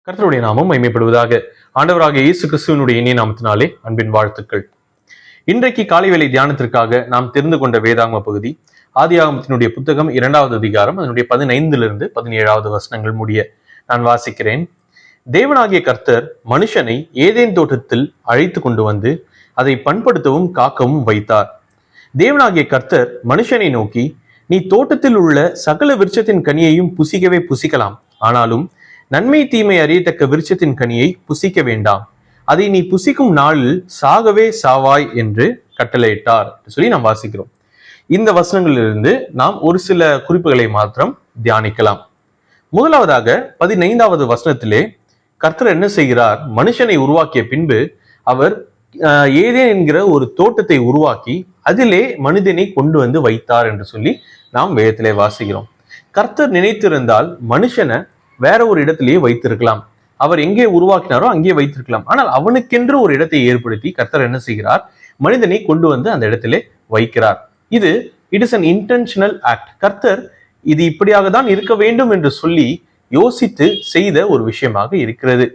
கர்த்தருடைய நாமம் மகிமைப்படுவதாக. ஆண்டவராக இயேசு கிறிஸ்துவனுடைய இனிய நாமத்தினாலே அன்பின் வாழ்த்துக்கள். இன்றைக்கு காலை வேளை தியானத்திற்காக நாம் தெரிந்து கொண்ட வேதாகம பகுதி ஆதியாகமத்தினுடைய புத்தகம் 2வது அதிகாரம் அதனுடைய 15 17 வசனங்கள் முடிய நான் வாசிக்கிறேன். தேவனாகிய கர்த்தர் மனுஷனை ஏதேன் தோட்டத்தில் அழைத்து கொண்டு வந்து அதை பண்படுத்தவும் காக்கவும் வைத்தார். தேவனாகிய கர்த்தர் மனுஷனை நோக்கி, நீ தோட்டத்தில் உள்ள சகல விருட்சத்தின் கனியையும் புசிக்கவே புசிக்கலாம், ஆனாலும் நன்மை தீமை அறியத்தக்க விருட்சத்தின் கனியை புசிக்க வேண்டாம், அதை நீ புசிக்கும் நாளில் சாகவே சாவாய் என்று கட்டளையிட்டார் சொல்லி நாம் வாசிக்கிறோம். இந்த வசனங்களிலிருந்து நாம் ஒரு சில குறிப்புகளை மாத்திரம் தியானிக்கலாம். முதலாவதாக 15வது வசனத்திலே கர்த்தர் என்ன செய்கிறார்? மனுஷனை உருவாக்கிய பின்பு அவர் ஏதேன் என்கிற ஒரு தோட்டத்தை உருவாக்கி அதிலே மனிதனை கொண்டு வந்து வைத்தார் என்று சொல்லி நாம் வேதத்திலே வாசிக்கிறோம். கர்த்தர் நினைத்திருந்தால் மனுஷனை வேற ஒரு இடத்திலேயே வைத்திருக்கலாம், அவர் எங்கே உருவாக்கினாரோ அங்கே வைத்திருக்கலாம். ஆனால் அவனுக்கென்று ஒரு இடத்தை ஏற்படுத்தி கர்த்தர் என்ன செய்கிறார்? மனிதனை கொண்டு வந்து அந்த இடத்திலே வைக்கிறார். It is an intentional act. கர்த்தர் இது இப்படியாக தான் இருக்க வேண்டும் என்று சொல்லி யோசித்து செய்த ஒரு விஷயமாக இருக்கிறது.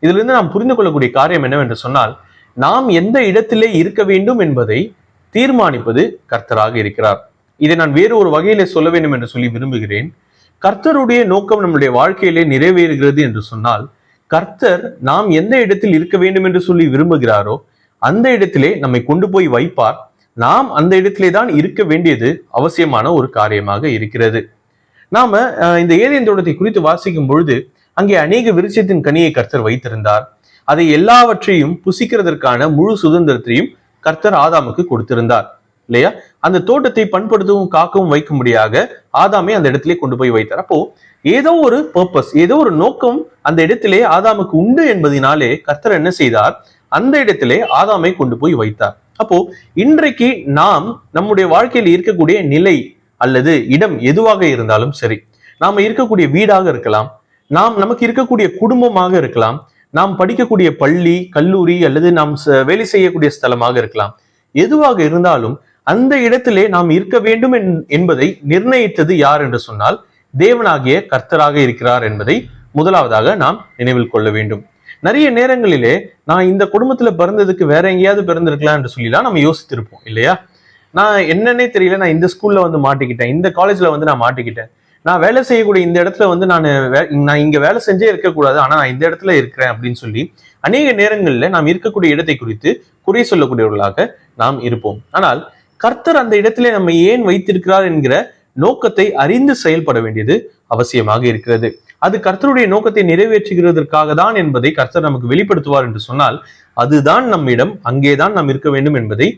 இதிலிருந்து நாம் புரிந்து கொள்ளக்கூடிய காரியம் என்னவென்று சொன்னால், நாம் எந்த இடத்திலே இருக்க வேண்டும் என்பதை தீர்மானிப்பது கர்த்தராக இருக்கிறார். இதை நான் வேறு ஒரு வகையிலே சொல்ல வேண்டும் என்று சொல்லி விரும்புகிறேன். கர்த்தருடைய நோக்கம் நம்முடைய வாழ்க்கையிலே நிறைவேறுகிறது என்று சொன்னால், கர்த்தர் நாம் எந்த இடத்தில் இருக்க வேண்டும் என்று சொல்லி விரும்புகிறாரோ அந்த இடத்திலே நம்மை கொண்டு போய் வைப்பார். நாம் அந்த இடத்திலே தான் இருக்க வேண்டியது அவசியமான ஒரு காரியமாக இருக்கிறது. நாம இந்த ஏதேன் தோட்டத்தை குறித்து வாசிக்கும் பொழுது அங்கே அநேக விருட்சத்தின் கனியை கர்த்தர் வைத்திருந்தார். அதை எல்லாவற்றையும் புசிக்கிறதற்கான முழு சுதந்திரத்தையும் கர்த்தர் ஆதாமுக்கு கொடுத்திருந்தார் இல்லையா? அந்த தோட்டத்தை பண்படுத்தவும் காக்கவும் வைக்கும்படியாக ஆதாமை அந்த இடத்திலே கொண்டு போய் வைத்தார். அப்போ ஏதோ ஒரு பர்பஸ், ஏதோ ஒரு நோக்கம் அந்த இடத்திலே ஆதாமுக்கு உண்டு என்பதனாலே கர்த்தர் என்ன செய்தார்? அந்த இடத்திலே ஆதாமை கொண்டு போய் வைத்தார். அப்போ இன்றைக்கு நாம் நம்முடைய வாழ்க்கையில் இருக்கக்கூடிய நிலை அல்லது இடம் எதுவாக இருந்தாலும் சரி, நாம இருக்கக்கூடிய வீடாக இருக்கலாம், நமக்கு இருக்கக்கூடிய குடும்பமாக இருக்கலாம், நாம் படிக்கக்கூடிய பள்ளி கல்லூரி அல்லது நாம் வேலை செய்யக்கூடிய ஸ்தலமாக இருக்கலாம், எதுவாக இருந்தாலும் அந்த இடத்திலே நாம் இருக்க வேண்டும் என்பதை நிர்ணயித்தது யார் என்று சொன்னால் தேவனாகிய கர்த்தராக இருக்கிறார் என்பதை முதலாவதாக நாம் நினைவில் கொள்ள வேண்டும். நிறைய நேரங்களிலே நான் இந்த குடும்பத்துல பிறந்ததுக்கு வேற எங்கேயாவது பிறந்திருக்கலாம் என்று சொல்லிலாம் நம்ம யோசித்திருப்போம் இல்லையா? நான் என்னன்னே தெரியல, நான் இந்த ஸ்கூல்ல வந்து மாட்டிக்கிட்டேன், இந்த காலேஜ்ல வந்து நான் மாட்டிக்கிட்டேன், நான் வேலை செய்யக்கூடிய இந்த இடத்துல வந்து நான் இங்க வேலை செஞ்சே இருக்கக்கூடாது, ஆனா நான் இந்த இடத்துல இருக்கிறேன் அப்படின்னு சொல்லி அநேக நேரங்கள்ல நாம் இருக்கக்கூடிய இடத்தை குறித்து குறை சொல்லக்கூடியவர்களாக நாம் இருப்போம். ஆனால் கர்த்தர் அந்த இடத்திலே நம்ம ஏன் வைத்திருக்கிறார் என்கிற நோக்கத்தை அறிந்து செயல்பட வேண்டியது அவசியமாக இருக்கிறது. அது கர்த்தருடைய நோக்கத்தை நிறைவேற்றுகிறதற்காக தான் என்பதை கர்த்தர் நமக்கு வெளிப்படுத்துவார் என்று சொன்னால் அதுதான் நம்மிடம், அங்கேதான் நாம் இருக்க வேண்டும் என்பதை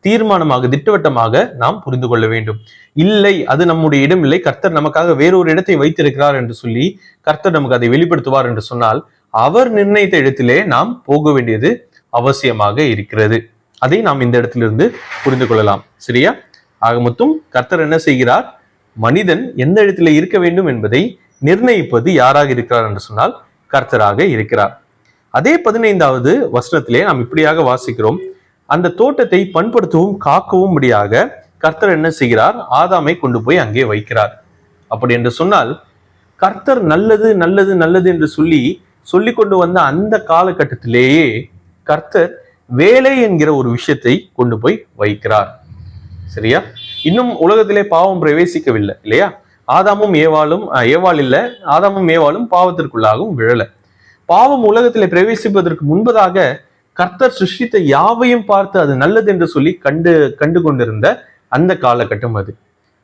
தீர்மானமாக திட்டவட்டமாக நாம் புரிந்து கொள்ள வேண்டும். இல்லை, அது நம்முடைய இடம் இல்லை, கர்த்தர் நமக்காக வேறொரு இடத்தை வைத்திருக்கிறார் என்று சொல்லி கர்த்தர் நமக்கு அதை வெளிப்படுத்துவார் என்று சொன்னால் அவர் நிர்ணயித்த இடத்திலே நாம் போக வேண்டியது அவசியமாக இருக்கிறது. அதை நாம் இந்த இடத்திலிருந்து புரிந்து கொள்ளலாம். சரியா? ஆக மொத்தம் கர்த்தர் என்ன செய்கிறார்? மனிதன் எந்த இடத்துல இருக்க வேண்டும் என்பதை நிர்ணயிப்பது யாராக இருக்கிறார் என்று சொன்னால் கர்த்தராக இருக்கிறார். அதே 15வது வசனத்திலே நாம் இப்படியாக வாசிக்கிறோம், அந்த தோட்டத்தை பண்படுத்தவும் காக்கவும் முடியாக கர்த்தர் என்ன செய்கிறார்? ஆதாமை கொண்டு போய் அங்கே வைக்கிறார். அப்படி என்று சொன்னால் கர்த்தர் நல்லது நல்லது நல்லது என்று சொல்லி கொண்டு வந்த அந்த காலகட்டத்திலேயே கர்த்தர் வேலை என்கிற ஒரு விஷயத்தை கொண்டு போய் வைக்கிறார். சரியா? இன்னும் உலகத்திலே பாவம் பிரவேசிக்கவில்லை இல்லையா? ஆதாமும் ஏவாளும் பாவத்திற்குள்ளாகவும் விழல. பாவம் உலகத்திலே பிரவேசிப்பதற்கு முன்பதாக கர்த்தர் சிருஷ்டித்த யாவையும் பார்த்து அது நல்லது என்று சொல்லி கண்டு கொண்டிருந்த அந்த காலகட்டம் அது.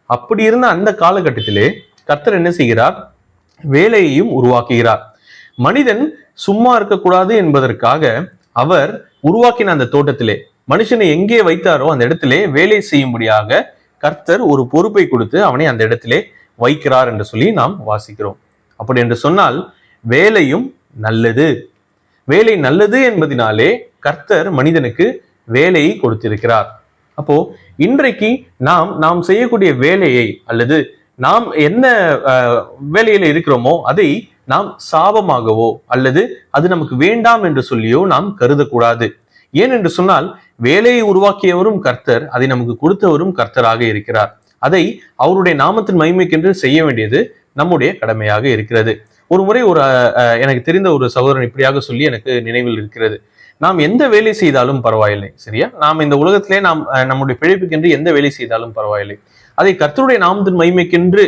அப்படி இருந்த அந்த காலகட்டத்திலே கர்த்தர் என்ன செய்கிறார்? வேலையையும் உருவாக்குகிறார். மனிதன் சும்மா இருக்கக்கூடாது என்பதற்காக அவர் உருவாக்கின அந்த தோட்டத்திலே மனுஷனை எங்கே வைத்தாரோ அந்த இடத்திலே வேலை செய்யும்படியாக கர்த்தர் ஒரு பொறுப்பை கொடுத்து அவனை அந்த இடத்திலே வைக்கிறார் என்று சொல்லி நாம் வாசிக்கிறோம். அப்படி என்று சொன்னால் வேலையும் நல்லது, வேலை நல்லது என்பதனாலே கர்த்தர் மனிதனுக்கு வேலையை கொடுத்திருக்கிறார். அப்போ இன்றைக்கு நாம் செய்யக்கூடிய வேலையை அல்லது நாம் என்ன வேலையில இருக்கிறோமோ அதை நாம் சாபமாகவோ அல்லது அது நமக்கு வேண்டாம் என்று சொல்லியோ நாம் கருதக்கூடாது. ஏன் என்று சொன்னால் வேலையை உருவாக்கியவரும் கர்த்தர், அதை நமக்கு கொடுத்தவரும் கர்த்தராக இருக்கிறார். அதை அவருடைய நாமத்தின் மகிமைக்கென்று செய்ய வேண்டியது நம்முடைய கடமையாக இருக்கிறது. ஒரு முறை எனக்கு தெரிந்த ஒரு சகோதரன் இப்படியாக சொல்லி எனக்கு நினைவில் இருக்கிறது. நாம் எந்த வேலை செய்தாலும் பரவாயில்லை, சரியா? நாம் இந்த உலகத்திலே நம்முடைய பிழைப்புக்கென்று எந்த வேலை செய்தாலும் பரவாயில்லை, அதை கர்த்தருடைய நாமத்தின் மகிமைக்கென்று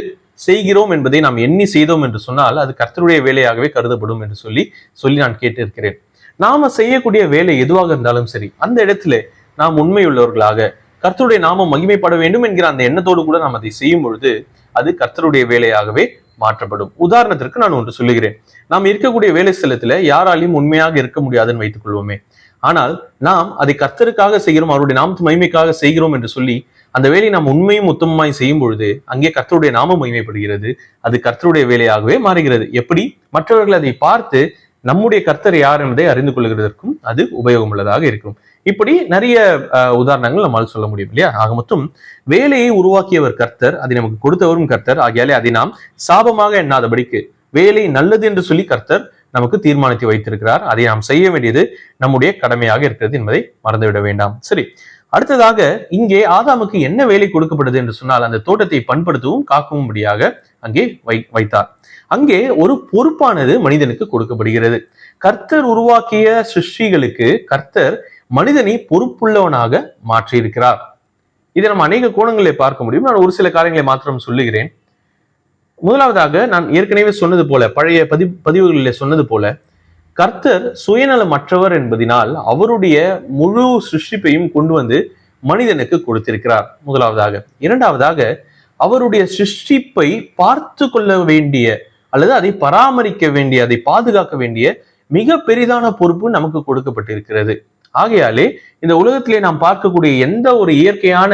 செய்கிறோம் என்பதை நாம் எண்ணி செய்தோம் என்று சொன்னால் அது கர்த்தருடைய வேலையாகவே கருதப்படும் என்று சொல்லி நான் கேட்டிருக்கிறேன். நாம செய்யக்கூடிய வேலை எதுவாக இருந்தாலும் சரி, அந்த இடத்துல நாம் உண்மையுள்ளவர்களாக கர்த்தருடைய நாமம் மகிமைப்பட வேண்டும் என்கிற அந்த எண்ணத்தோடு கூட நாம் அதை செய்யும் பொழுது அது கர்த்தருடைய வேலையாகவே மாற்றப்படும். உதாரணத்திற்கு நான் ஒன்று சொல்லுகிறேன். நாம் இருக்கக்கூடிய வேலை ஸ்தலத்துல யாராலையும் உண்மையாக இருக்க முடியாதுன்னு வைத்துக் கொள்வோமே. ஆனால் நாம் அதை கர்த்தருக்காக செய்கிறோம், அவருடைய நாமத்து மகிமைக்காக செய்கிறோம் என்று சொல்லி அந்த வேலையை நாம் உண்மையும் உத்தமமாய் செய்யும் பொழுது அங்கே கர்த்தருடைய நாமம் மகிமைப்படுகிறது. அது கர்த்தருடைய வேலையாகவே மாறுகிறது. எப்படி? மற்றவர்கள் அதை பார்த்து நம்முடைய கர்த்தர் யார் என்பதை அறிந்து கொள்கிறதற்கும் அது உபயோகம் உள்ளதாக இருக்கும். இப்படி நிறைய உதாரணங்கள் நம்மால் சொல்ல முடியும் இல்லையா? ஆக மொத்தம் வேலையை உருவாக்கியவர் கர்த்தர், அதை நமக்கு கொடுத்தவரும் கர்த்தர். ஆகியாலே அதை நாம் சாபமாக எண்ணாதபடிக்கு வேலை நல்லது என்று சொல்லி கர்த்தர் நமக்கு தீர்மானித்து வைத்திருக்கிறார். அதை நாம் செய்ய வேண்டியது நம்முடைய கடமையாக இருக்கிறது என்பதை மறந்துவிட வேண்டாம். சரி, அடுத்ததாக இங்கே ஆதாமுக்கு என்ன வேலை கொடுக்கப்படுது என்று சொன்னால் அந்த தோட்டத்தை பண்படுத்தவும் காக்கும்படியாக அங்கே வைத்தார். அங்கே ஒரு பொறுப்பானது மனிதனுக்கு கொடுக்கப்படுகிறது. கர்த்தர் உருவாக்கிய சிருஷ்டிகளுக்கு கர்த்தர் மனிதனை பொறுப்புள்ளவனாக மாற்றி இருக்கிறார். இதை நம்ம அநேக கோணங்களை பார்க்க முடியும். நான் ஒரு சில காரியங்களை மாத்திரம் சொல்லுகிறேன். முதலாவதாக, நான் ஏற்கனவே சொன்னது போல, பழைய பதிவுகளில் சொன்னது போல, கர்த்தர் சுயநலமற்றவர் என்பதனால் அவருடைய முழு சிருஷ்டிப்பையும் கொண்டு வந்து மனிதனுக்கு கொடுத்திருக்கிறார். முதலாவதாக. இரண்டாவதாக, அவருடைய சிருஷ்டிப்பை பார்த்து கொள்ள வேண்டிய அல்லது அதை பராமரிக்க வேண்டிய, அதை பாதுகாக்க வேண்டிய மிக பெரிதான பொறுப்பு நமக்கு கொடுக்கப்பட்டிருக்கிறது. ஆகையாலே இந்த உலகத்திலே நாம் பார்க்கக்கூடிய எந்த ஒரு இயற்கையான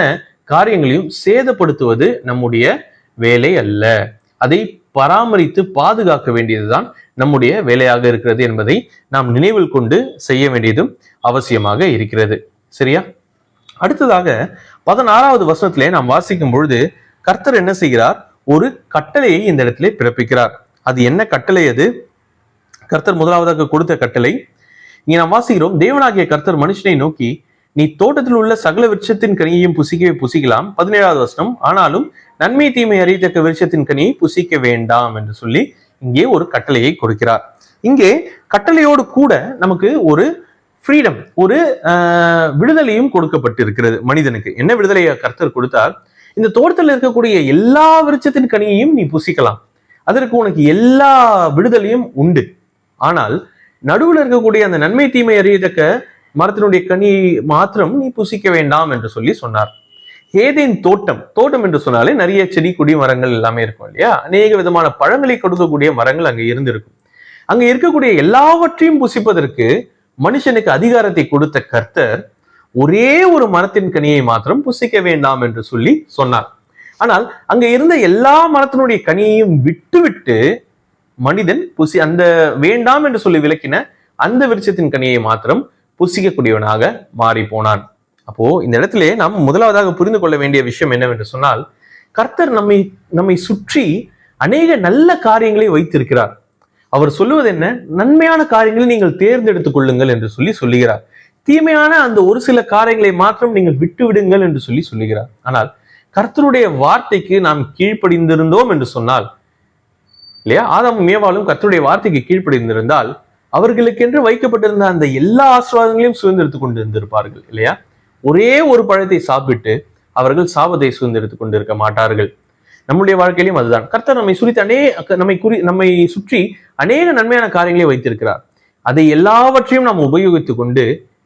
காரியங்களையும் சேதப்படுத்துவது நம்முடைய வேலை அல்ல. அதை பராமரித்து பாதுகாக்க வேண்டியதுதான் நம்முடைய வேலையாக இருக்கிறது என்பதை நாம் நினைவில் கொண்டு செய்ய வேண்டியதும் அவசியமாக இருக்கிறது. சரியா? அடுத்ததாக 16வது வசனத்திலே நாம் வாசிக்கும் பொழுது கர்த்தர் என்ன செய்கிறார்? ஒரு கட்டளையை இந்த இடத்திலே பிறப்பிக்கிறார். அது என்ன கட்டளை? அது கர்த்தர் முதலாவதாக கொடுத்த கட்டளை. இங்க நாம் வாசிக்கிறோம், தேவனாகிய கர்த்தர் மனுஷனை நோக்கி, நீ தோட்டத்தில் உள்ள சகல விருட்சத்தின் கனியையும் புசிக்கலாம். 17வது வசனம், ஆனாலும் நன்மை தீமை அறியத்தக்க விருட்சத்தின் கனியை புசிக்க வேண்டாம் என்று சொல்லி இங்கே ஒரு கட்டளையை கொடுக்கிறார். இங்கே கட்டளையோடு கூட நமக்கு ஒரு ஃப்ரீடம், ஒரு விடுதலையும் கொடுக்கப்பட்டிருக்கிறது மனிதனுக்கு. என்ன விடுதலையை கர்த்தர் கொடுத்தார்? இந்த தோட்டத்தில் இருக்கக்கூடிய எல்லா விருட்சத்தின் கனியையும் நீ புசிக்கலாம், அதற்கு உனக்கு எல்லா விடுதலையும் உண்டு. ஆனால் நடுவில் இருக்கக்கூடிய அந்த நன்மை தீமை அறியத்தக்க மரத்தினுடைய கனி மாத்திரம் நீ புசிக்க வேண்டாம் என்று சொல்லி சொன்னார். ஏதேன் தோட்டம் என்று சொன்னாலே நிறைய செடி கொடி மரங்கள் எல்லாமே இருக்கும் இல்லையா? அநேக விதமான பழங்களை கொடுக்கக்கூடிய மரங்கள் அங்க இருந்திருக்கும். அங்க இருக்கக்கூடிய எல்லாவற்றையும் புசிப்பதற்கு மனுஷனுக்கு அதிகாரத்தை கொடுத்த கர்த்தர் ஒரே ஒரு மரத்தின் கனியை மாத்திரம் புசிக்க வேண்டாம் என்று சொல்லி சொன்னார். ஆனால் அங்க இருந்த எல்லா மரத்தினுடைய கனியையும் விட்டு மனிதன் அந்த வேண்டாம் என்று சொல்லி விளக்கின அந்த விருட்சத்தின் கனியை மாத்திரம் புசிக்கக்கூடியவனாக மாறி போனான். அப்போ இந்த இடத்திலே நாம் முதலாவதாக புரிந்து கொள்ள வேண்டிய விஷயம் என்னவென்று சொன்னால், கர்த்தர் நம்மை சுற்றி அநேக நல்ல காரியங்களை வைத்திருக்கிறார். அவர் சொல்லுவது என்ன? நன்மையான காரியங்களை நீங்கள் தேர்ந்தெடுத்துக் கொள்ளுங்கள் என்று சொல்லுகிறார். தீமையான அந்த ஒரு சில காரியங்களை மாத்திரம் நீங்கள் விட்டு விடுங்கள் என்று சொல்லுகிறார். ஆனால் கர்த்தருடைய வார்த்தைக்கு நாம் கீழ்ப்படிந்திருந்தோம் என்று சொன்னால், இல்லையா, ஆதாமும் ஏவாளும் கர்த்தருடைய வார்த்தைக்கு கீழ்ப்படிந்திருந்தால் அவர்களுக்கென்று வைக்கப்பட்டிருந்த அந்த எல்லா ஆசீர்வாதங்களையும் சுதந்திரத்துக் கொண்டு இருந்திருப்பார்கள் இல்லையா? ஒரே ஒரு பழத்தை சாப்பிட்டு அவர்கள் சாபத்தை சுதந்திரத்துக் கொண்டிருக்க மாட்டார்கள். நம்முடைய வாழ்க்கையிலும் அதுதான். கர்த்தர் நம்மை சுற்றி அநேக நன்மையான காரியங்களை வைத்திருக்கிறார். அதை எல்லாவற்றையும் நாம் உபயோகித்துக் கொண்டு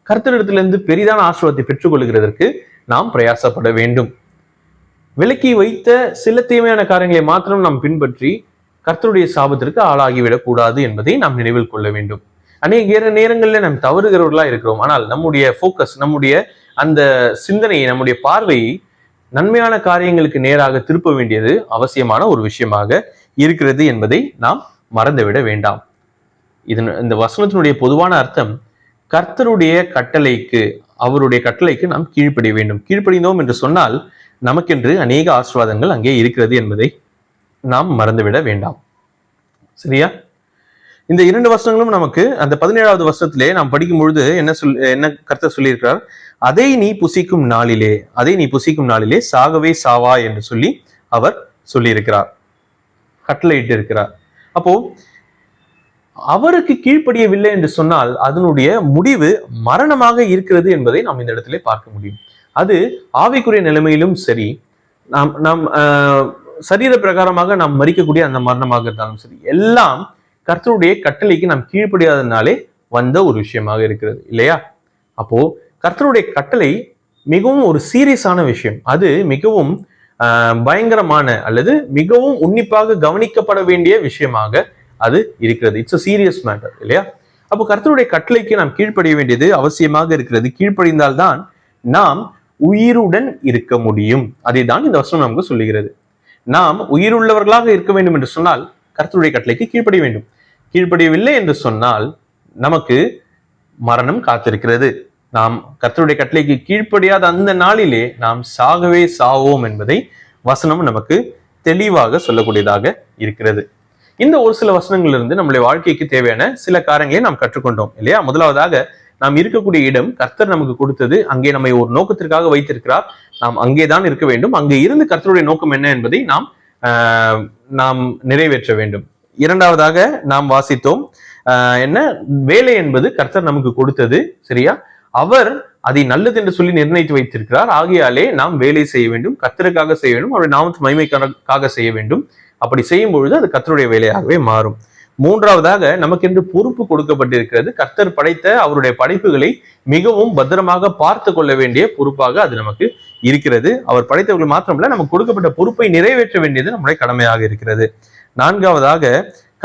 கர்த்தரிடத்திலிருந்து பெரிதான ஆசீர்வாதத்தை பெற்றுக் கொள்கிறதற்கு நாம் பிரயாசப்பட வேண்டும். விலக்கி வைத்த சில தீமையான காரியங்களை மாத்திரம் நாம் பின்பற்றி கர்த்தருடைய சாபத்திற்கு ஆளாகிவிடக் கூடாது என்பதை நாம் நினைவில் கொள்ள வேண்டும். அநேக நேரங்களில் நாம் தவறுகிறவர்களா இருக்கிறோம். ஆனால் நம்முடைய போக்கஸ், நம்முடைய அந்த சிந்தனையை, நம்முடைய பார்வையை நன்மையான காரியங்களுக்கு நேராக திருப்ப வேண்டியது அவசியமான ஒரு விஷயமாக இருக்கிறது என்பதை நாம் மறந்துவிட வேண்டாம். இந்த வசனத்தினுடைய பொதுவான அர்த்தம், கர்த்தருடைய கட்டளைக்கு, அவருடைய கட்டளைக்கு நாம் கீழ்ப்படிய வேண்டும். கீழ்ப்படிந்தோம் என்று சொன்னால் நமக்கென்று அநேக ஆசீர்வாதங்கள் அங்கே இருக்கிறது என்பதை நாம் மறந்துவிட வேண்டாம். சரியா? இந்த 2 வசனங்களும் நமக்கு அந்த 17வது வசனத்திலே நாம் படிக்கும் பொழுது என்ன கர்த்தர் சொல்லியிருக்கிறார்? அதை நீ புசிக்கும் நாளிலே சாகவே சாவா என்று சொல்லி அவர் சொல்லியிருக்கிறார், கட்டளையிட்டு இருக்கிறார். அப்போ அவருக்கு கீழ்ப்படியவில்லை என்று சொன்னால் அதனுடைய முடிவு மரணமாக இருக்கிறது என்பதை நாம் இந்த இடத்திலே பார்க்க முடியும். அது ஆவிக்குரிய நிலைமையிலும் சரி, நாம் சரீர பிரகாரமாக நாம் மறிக்கக்கூடிய அந்த மரணமாக இருந்தாலும் சரி, எல்லாம் கர்த்தருடைய கட்டளைக்கு நாம் கீழ்ப்படியாதனாலே வந்த ஒரு விஷயமாக இருக்கிறது இல்லையா? அப்போ கர்த்தருடைய கட்டளை மிகவும் ஒரு சீரியஸான விஷயம். அது மிகவும் பயங்கரமான அல்லது மிகவும் உன்னிப்பாக கவனிக்கப்பட வேண்டிய விஷயமாக அது இருக்கிறது. இட்ஸ் a சீரியஸ் மேட்டர் இல்லையா? அப்போ கர்த்தருடைய கட்டளைக்கு நாம் கீழ்ப்படிய வேண்டியது அவசியமாக இருக்கிறது. கீழ்ப்படிந்தால்தான் நாம் உயிருடன் இருக்க முடியும். அதை தான் இந்த வசனம் நமக்கு சொல்லுகிறது. நாம் உயிருள்ளவர்களாக இருக்க வேண்டும் என்று சொன்னால் கர்த்தருடைய கட்டளைக்கு கீழ்ப்படிய வேண்டும். கீழ்ப்படியவில்லை என்று சொன்னால் நமக்கு மரணம் காத்திருக்கிறது. நாம் கர்த்தருடைய கட்டளைக்கு கீழ்ப்படியாத அந்த நாளிலே நாம் சாகவே சாவோம் என்பதை வசனம் நமக்கு தெளிவாக சொல்லக்கூடியதாக இருக்கிறது. இந்த ஒரு சில வசனங்களிலிருந்து நம்முடைய வாழ்க்கைக்கு தேவையான சில காரியங்களை நாம் கற்றுக்கொண்டோம் இல்லையா? முதலாவதாக, நாம் இருக்கக்கூடிய இடம் கர்த்தர் நமக்கு கொடுத்தது. அங்கே நம்மை ஒரு நோக்கத்திற்காக வைத்திருக்கிறார். நாம் அங்கேதான் இருக்க வேண்டும். அங்கே இருந்து கர்த்தருடைய நோக்கம் என்ன என்பதை நாம் நிறைவேற்ற வேண்டும். இரண்டாவதாக நாம் வாசித்தோம், என்ன வேலை என்பது கர்த்தர் நமக்கு கொடுத்தது. சரியா? அவர் அதை நல்லது என்று சொல்லி நிர்ணயித்து வைத்திருக்கிறார். ஆகையாலே நாம் வேலை செய்ய வேண்டும், கர்த்தருக்காக செய்ய வேண்டும், அவருடைய நாமத்து மகிமைக்காக செய்ய வேண்டும். அப்படி செய்யும் பொழுது அது கர்த்தருடைய வேலையாகவே மாறும். மூன்றாவதாக, நமக்கென்று பொறுப்பு கொடுக்கப்பட்டிருக்கிறது. கர்த்தர் படைத்த அவருடைய படைப்புகளை மிகவும் பத்திரமாக பார்த்து கொள்ள வேண்டிய பொறுப்பாக அது நமக்கு இருக்கிறது. அவர் படைத்தவர்கள் மாத்திரமல்ல, நமக்கு கொடுக்கப்பட்ட பொறுப்பை நிறைவேற்ற வேண்டியது நம்முடைய கடமையாக இருக்கிறது. நான்காவதாக,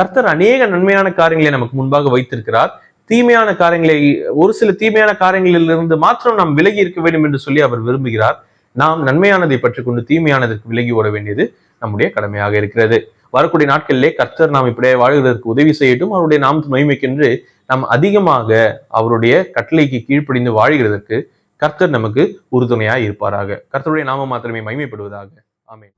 கர்த்தர் அநேக நன்மையான காரியங்களை நமக்கு முன்பாக வைத்திருக்கிறார். தீமையான காரியங்களை, ஒரு சில தீமையான காரியங்களிலிருந்து மாத்திரம் நாம் விலகி இருக்க வேண்டும் என்று சொல்லி அவர் விரும்புகிறார். நாம் நன்மையானதை பற்றி கொண்டு தீமையானதற்கு விலகி ஓட வேண்டியது நம்முடைய கடமையாக இருக்கிறது. வரக்கூடிய நாட்களிலே கர்த்தர் நாம் இப்படியே வாழ்வதற்கு உதவி செய்யட்டும். அவருடைய நாமத்து மகிமைக்கென்று நாம் அதிகமாக அவருடைய கட்டளைக்கு கீழ்ப்படிந்து வாழ்கிறதற்கு கர்த்தர் நமக்கு உறுதுணையாய் இருப்பாராக. கர்த்தருடைய நாமம் மாத்திரமே மகிமைப்படுவதாக. ஆமென்.